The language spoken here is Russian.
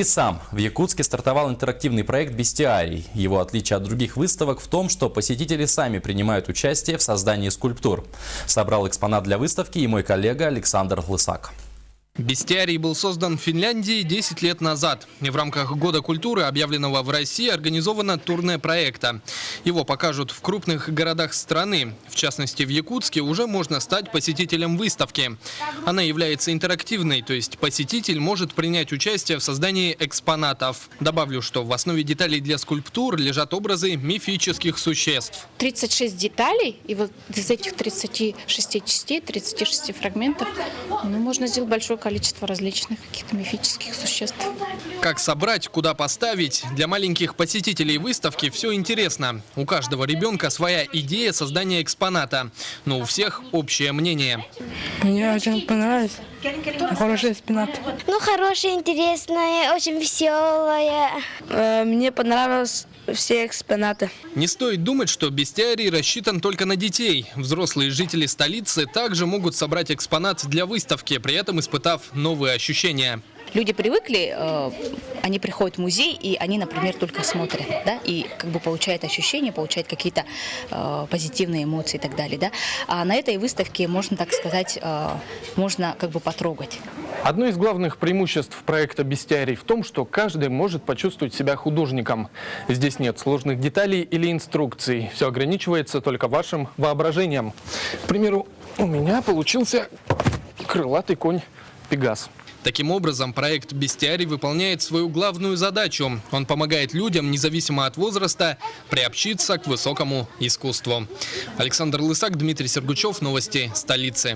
Сам в Якутске стартовал интерактивный проект «Бестиарий». Его отличие от других выставок в том, что посетители сами принимают участие в создании скульптур. Собрал экспонат для выставки и мой коллега Александр Лысак. Бестиарий был создан в Финляндии 10 лет назад. И в рамках Года культуры, объявленного в России, организовано турне проекта. Его покажут в крупных городах страны. В частности, в Якутске уже можно стать посетителем выставки. Она является интерактивной, то есть посетитель может принять участие в создании экспонатов. Добавлю, что в основе деталей для скульптур лежат образы мифических существ. 36 деталей, и вот из этих 36 частей, 36 фрагментов, можно сделать большое количество различных каких-то мифических существ. Как собрать, куда поставить? Для маленьких посетителей выставки все интересно. У каждого ребенка своя идея создания экспоната, но у всех общее мнение. Мне очень понравилось. Хороший экспонат. Хорошая, интересная, очень веселая. Мне понравились все экспонаты. Не стоит думать, что бестиарий рассчитан только на детей. Взрослые жители столицы также могут собрать экспонат для выставки, при этом испытав новые ощущения. Люди привыкли, они приходят в музей, и они, например, только смотрят, да, и как бы получают ощущения, получают какие-то позитивные эмоции и так далее, да. А на этой выставке, можно так сказать, можно как бы потрогать. Одно из главных преимуществ проекта «Бестиарий» в том, что каждый может почувствовать себя художником. Здесь нет сложных деталей или инструкций. Все ограничивается только вашим воображением. К примеру, у меня получился крылатый конь Пегас. Таким образом, проект «Бестиарий» выполняет свою главную задачу. Он помогает людям, независимо от возраста, приобщиться к высокому искусству. Александр Лысак, Дмитрий Сергучев, новости столицы.